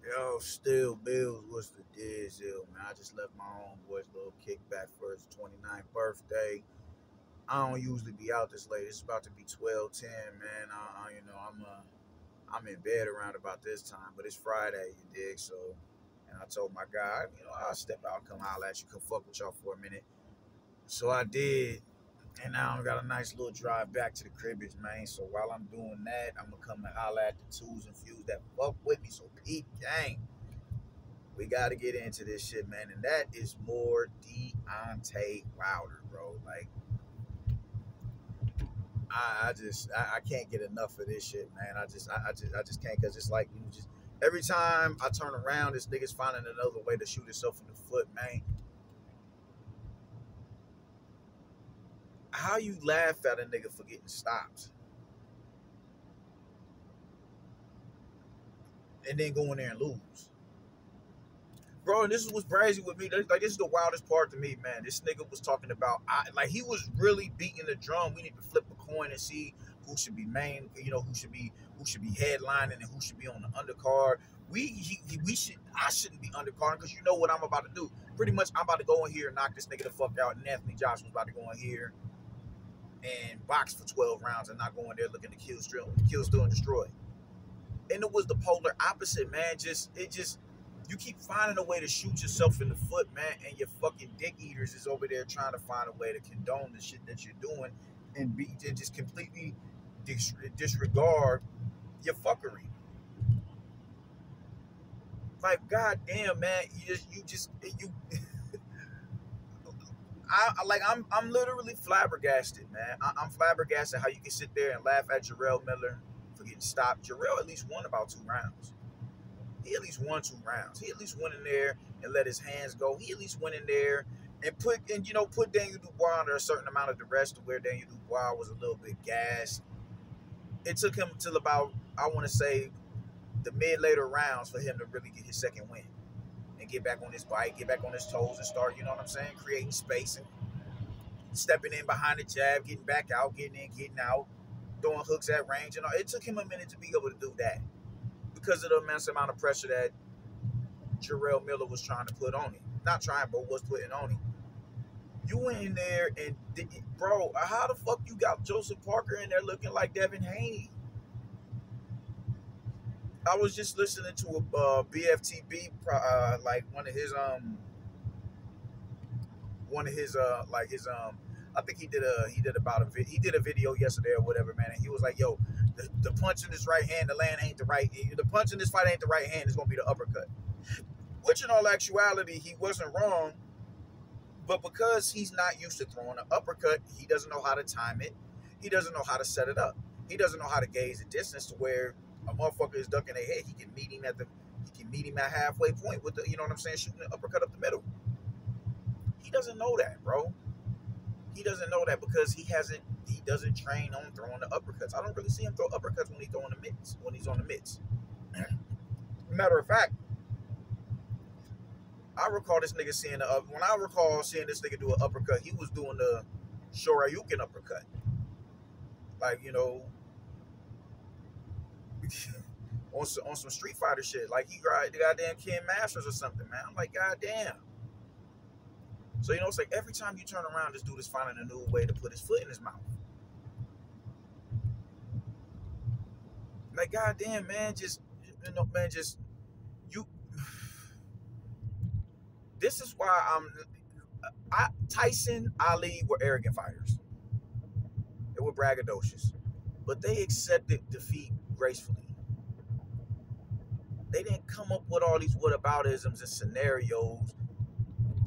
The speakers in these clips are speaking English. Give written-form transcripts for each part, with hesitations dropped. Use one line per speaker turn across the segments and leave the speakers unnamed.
Yo, still Bills, what's the deal, man? I just left my homeboy's little kickback for his 29th birthday. I don't usually be out this late. It's about to be 12:10, man. I'm in bed around about this time, but it's Friday, you dig? So, and I told my guy, I'll step out, come holler at you, come fuck with y'all for a minute. So I did, and now I got a nice little drive back to the cribbage, man. So while I'm doing that, I'm gonna come and holler at the twos and fews that fuck with me. So Pete gang, we got to get into this shit, man. And that is more Deontay Wilder, bro. Like, I can't get enough of this shit, man. I just can't, because it's like, just every time I turn around, this nigga's finding another way to shoot himself in the foot, man. How you laugh at a nigga for getting stopped and then go in there and lose? Bro, and this is what's crazy with me. Like, this is the wildest part to me, man. This nigga was talking about, like, he was really beating the drum. We need to flip a coin and see who should be main, who should be headlining and who should be on the undercard. I shouldn't be undercarding, because you know what I'm about to do. Pretty much, I'm about to go in here and knock this nigga the fuck out. And Anthony Joshua's about to go in here and box for 12 rounds and not go in there looking to kill, still, and destroy. And it was the polar opposite, man. You keep finding a way to shoot yourself in the foot, man, and your fucking dick eaters is over there trying to find a way to condone the shit that you're doing and just completely disregard your fuckery. Like, goddamn, man, I'm literally flabbergasted, man. I'm flabbergasted how you can sit there and laugh at Jarrell Miller for getting stopped. Jarrell at least won about 2 rounds. He at least won 2 rounds. He at least went in there and let his hands go. He at least went in there and put Daniel Dubois under a certain amount of duress, to where Daniel Dubois was a little bit gassed. It took him till about, I want to say, the mid-later rounds for him to really get his second win and get back on his bike, get back on his toes and start, you know what I'm saying, creating space and stepping in behind the jab, getting back out, getting in, getting out, throwing hooks at range. And all. It took him a minute to be able to do that, because of the immense amount of pressure that Jarrell Miller was trying to put on him. Not trying, but was putting on him. You went in there and, bro, how the fuck you got Joseph Parker in there looking like Devin Haney? I was just listening to a BFTB, like one of his I think he did a video yesterday or whatever, man, and he was like, yo, the punch in this right hand, the punch in this fight ain't the right hand, it's gonna be the uppercut. Which in all actuality, he wasn't wrong, but because he's not used to throwing an uppercut, he doesn't know how to time it. He doesn't know how to set it up. He doesn't know how to gauge the distance to where a motherfucker is ducking their head. He can meet him at halfway point with the, you know what I'm saying, shooting an uppercut up the middle. He doesn't know that, bro. He doesn't know that because he doesn't train on throwing the uppercuts. I don't really see him throw uppercuts when he's on the mitts. Matter of fact, I recall this nigga seeing this nigga do an uppercut, he was doing the Shoryuken uppercut. Like, on some Street Fighter shit. Like, he got the goddamn Ken Masters or something, man. I'm like, goddamn. So, it's like every time you turn around, this dude is finding a new way to put his foot in his mouth. Like, goddamn, man, this is why Tyson, Ali were arrogant fighters. They were braggadocious. But they accepted defeat gracefully. They didn't come up with all these whataboutisms and scenarios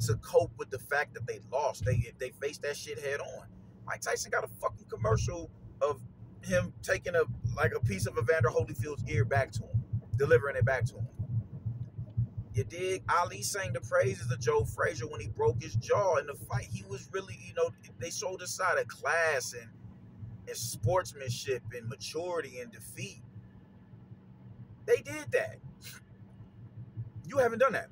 to cope with the fact that they lost. They faced that shit head on. Mike Tyson got a fucking commercial of him taking a piece of Evander Holyfield's ear back to him, delivering it back to him. You dig? Ali sang the praises of Joe Frazier when he broke his jaw in the fight. He was really, they showed a side of class and sportsmanship and maturity and defeat. They did that. You haven't done that.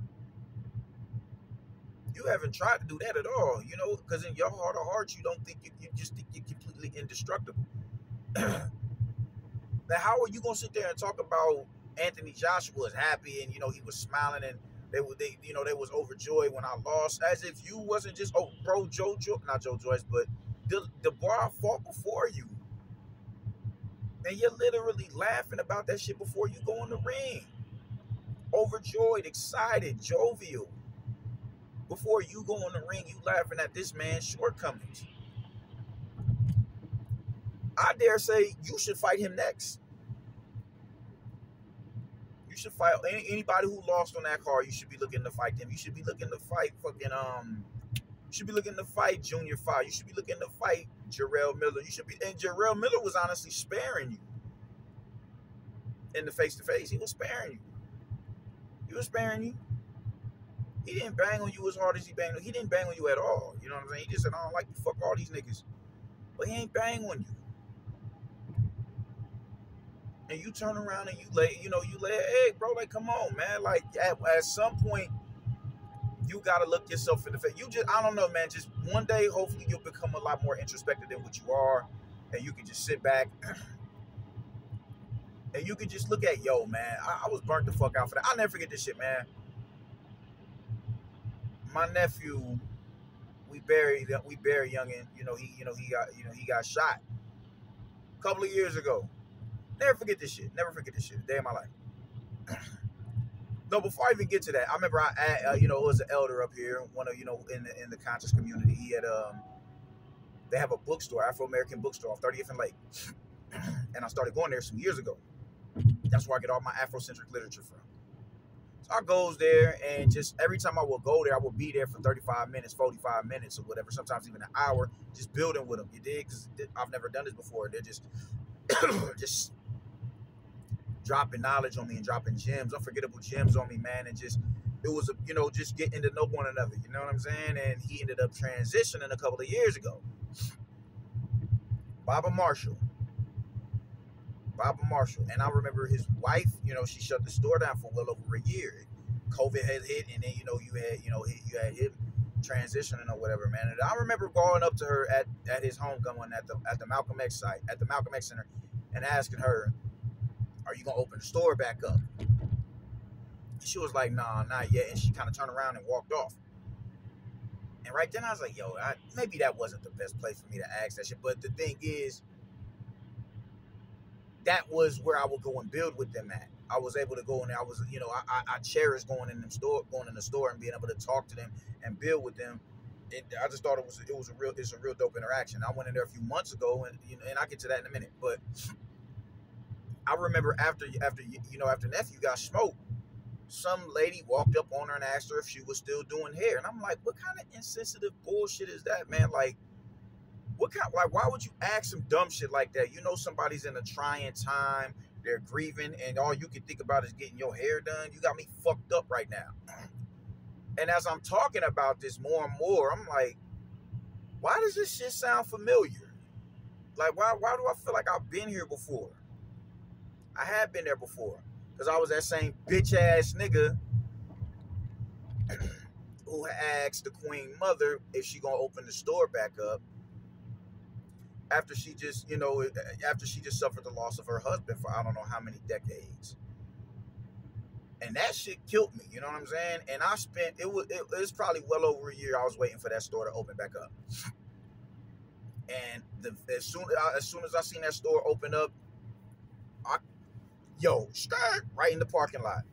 You haven't tried to do that at all, because in your heart of hearts, you don't think you just think you're completely indestructible. Now, how are you going to sit there and talk about Anthony Joshua was happy, and he was smiling, and they was overjoyed when I lost, as if you wasn't just bro, not Joe Joyce, but the bar fought before you, and you're literally laughing about that shit before you go in the ring, overjoyed, excited, jovial. Before you go in the ring, you laughing at this man's shortcomings. I dare say you should fight him next. You should fight anybody who lost on that card. You should be looking to fight them. You should be looking to fight You should be looking to fight Junior Five. You should be looking to fight Jarrell Miller. And Jarrell Miller was honestly sparing you in the face-to-face. He was sparing you. He was sparing you. He didn't bang on you as hard as he banged on you. He didn't bang on you at all. You know what I'm saying? He just said, I don't like you. Fuck all these niggas. But he ain't bang on you. And you turn around and you lay an egg, bro. Like, come on, man. Like, at some point, you got to look yourself in the face. I don't know, man. Just one day, hopefully, you'll become a lot more introspective than what you are. And you can just sit back. And you can just look at, man, I was burnt the fuck out for that. I'll never forget this shit, man. My nephew, we buried youngin. He got shot a couple of years ago. Never forget this shit. A day in my life. No, before I even get to that, I remember it was an elder up here, one of in the conscious community. He had they have a bookstore, Afro-American bookstore off 30th and Lake, and I started going there some years ago. That's where I get all my Afrocentric literature from. So I goes there, and just every time I would go there, I would be there for 35 minutes, 45 minutes, or whatever. Sometimes even an hour, just building with them. You dig? Because I've never done this before. They're just dropping knowledge on me and dropping gems, unforgettable gems on me, man. And it was just getting to know one another. You know what I'm saying? And he ended up transitioning a couple of years ago. Baba Marshall. And I remember his wife, she shut the store down for well over a year. COVID had hit, and then you had him transitioning or whatever, man. And I remember going up to her at his homecoming at the Malcolm X site, at the Malcolm X Center, and asking her, "Are you gonna open the store back up?" And she was like, "Nah, not yet." And she kind of turned around and walked off. And right then I was like, maybe that wasn't the best place for me to ask that shit. But the thing is, that was where I would go and build with them at. I was able to go in there. I was, I cherish going in the store and being able to talk to them and build with them. I just thought it's a real dope interaction. I went in there a few months ago, and I'll get to that in a minute. But I remember after nephew got smoked, some lady walked up on her and asked her if she was still doing hair, and I'm like, what kind of insensitive bullshit is that, man? Like, why would you ask some dumb shit like that? Somebody's in a trying time, they're grieving, and all you can think about is getting your hair done. You got me fucked up right now. And as I'm talking about this more and more, I'm like, why does this shit sound familiar? Like, why do I feel like I've been here before? I have been there before, because I was that same bitch ass nigga who asked the Queen Mother if she gonna open the store back up after she just suffered the loss of her husband for I don't know how many decades. And that shit killed me, you know what I'm saying? And I spent, it was probably well over a year I was waiting for that store to open back up. And as soon as I seen that store open up, right in the parking lot.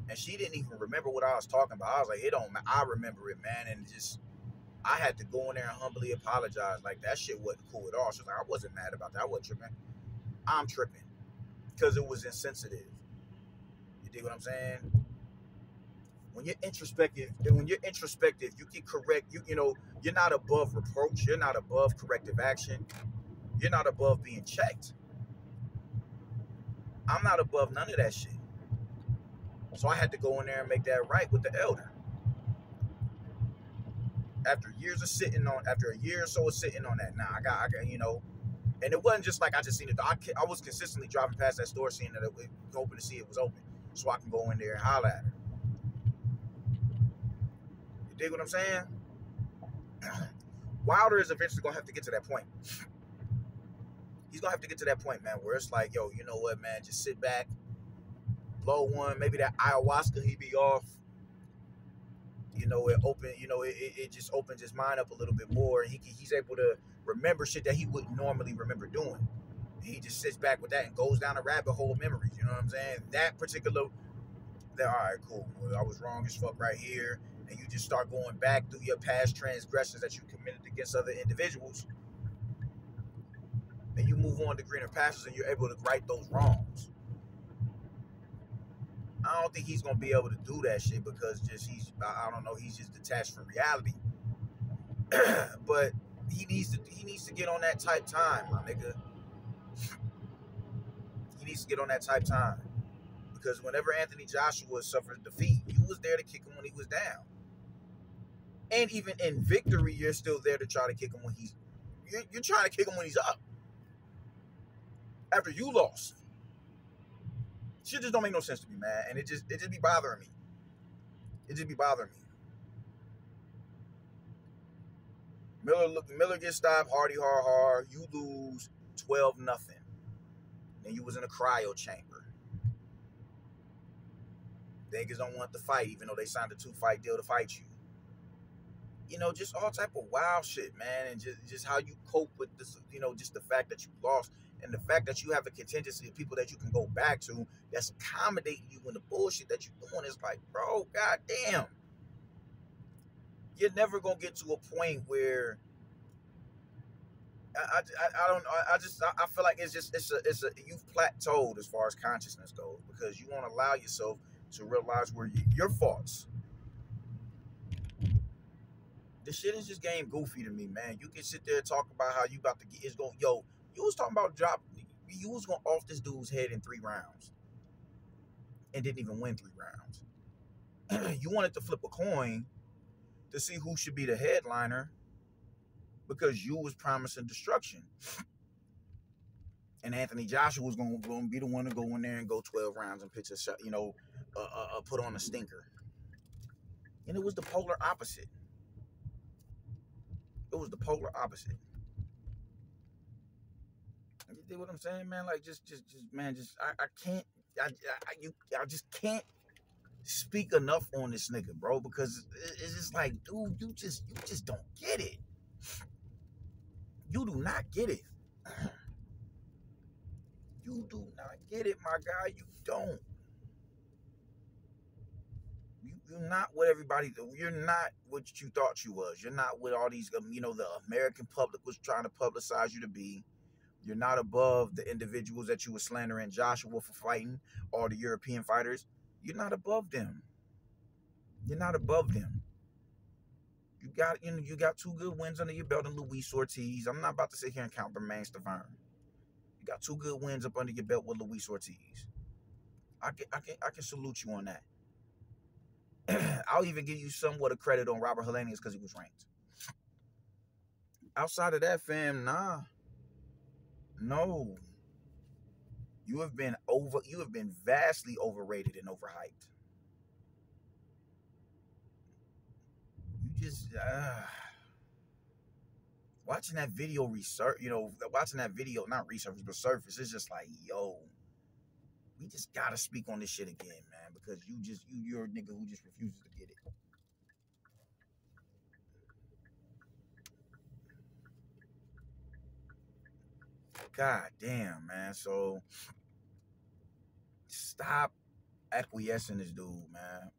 And she didn't even remember what I was talking about. I was like, it don't matter. I remember it, man. And I had to go in there and humbly apologize. Like, that shit wasn't cool at all. She was like, I wasn't mad about that. I wasn't tripping. I'm tripping. Because it was insensitive. You dig what I'm saying? When you're introspective, you can correct, you're not above reproach. You're not above corrective action. You're not above being checked. I'm not above none of that shit. So I had to go in there and make that right with the elder. After a year or so of sitting on that, I got, and it wasn't just like I just seen it. I was consistently driving past that store, seeing that it was open to see it was open, so I can go in there and holler at her. You dig what I'm saying? Wilder is eventually gonna have to get to that point. He's gonna have to get to that point, man, where it's like, yo, you know what, man, just sit back blow one. Maybe that ayahuasca he be off. It open. It just opens his mind up a little bit more, and he's able to remember shit that he wouldn't normally remember doing. He just sits back with that and goes down a rabbit hole of memories. You know what I'm saying? That particular, all right, cool. Well, I was wrong as fuck right here, and you just start going back through your past transgressions that you committed against other individuals, and you move on to greener pastures, and you're able to right those wrongs. I don't think he's gonna be able to do that shit because I don't know, he's just detached from reality. But he needs to get on that type time, my nigga. He needs to get on that type time. Because whenever Anthony Joshua suffered defeat, you was there to kick him when he was down. And even in victory, you're still there to try to kick him when you're trying to kick him when he's up. After you lost. Shit just don't make no sense to me, man. And it just be bothering me. It just be bothering me. Miller gets stopped, Hardy hard. You lose 12-0. Then you was in a cryo chamber. Niggas don't want to fight, even though they signed a 2-fight deal to fight you. Just all type of wild shit, man. And just how you cope with this, just the fact that you lost. And the fact that you have a contingency of people that you can go back to that's accommodating you in the bullshit that you're doing is like, bro, goddamn. You're never going to get to a point where I feel like you've plateaued as far as consciousness goes because you won't allow yourself to realize where your faults. This shit is just game goofy to me, man. You can sit there and talk about how you about to get you was talking about you was going off this dude's head in 3 rounds and didn't even win 3 rounds. You wanted to flip a coin to see who should be the headliner because you was promising destruction. And Anthony Joshua was going to be the one to go in there and go 12 rounds and pitch a shot, put on a stinker. And it was the polar opposite. It was the polar opposite. You dig what I'm saying, man? Like, I just can't speak enough on this nigga, bro, because it's just like, dude, you just don't get it. You do not get it. You do not get it, my guy. You don't. You're not what everybody. You're not what you thought you was. You're not what all these, the American public was trying to publicize you to be. You're not above the individuals that you were slandering Joshua for fighting, or the European fighters. You're not above them. You're not above them. You got 2 good wins under your belt in Luis Ortiz. I'm not about to sit here and count Bermain Stavern. You got 2 good wins up under your belt with Luis Ortiz. I can salute you on that. I'll even give you somewhat of credit on Robert Helenius because he was ranked. Outside of that, fam, nah. No. You have been vastly overrated and overhyped. You just watching that video not resurface, but surface, it's just like, yo, we just gotta speak on this shit again, man, because you're a nigga who just refuses to get it. God damn, man. So stop acquiescing this dude, man.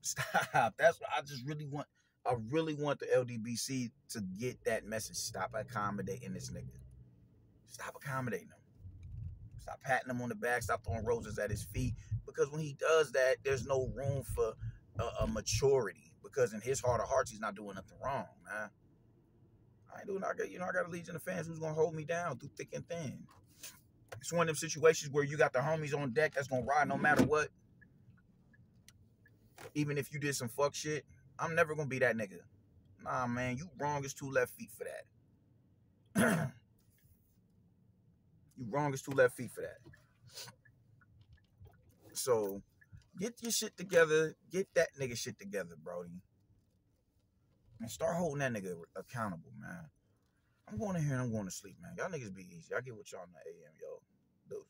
Stop. That's what I just really want. I really want the LDBC to get that message. Stop accommodating this nigga. Stop accommodating him. Stop patting him on the back. Stop throwing roses at his feet. Because when he does that, there's no room for a maturity. Because in his heart of hearts, he's not doing nothing wrong, man. I got a legion of fans who's gonna hold me down through thick and thin. It's one of them situations where you got the homies on deck that's gonna ride no matter what. Even if you did some fuck shit, I'm never gonna be that nigga. Nah, man, you wrong as 2 left feet for that. You wrong as 2 left feet for that. So, get your shit together. Get that nigga shit together, Brody. And start holding that nigga accountable, man. I'm going in here and I'm going to sleep, man. Y'all niggas be easy. I get what y'all in the AM, yo. Dude.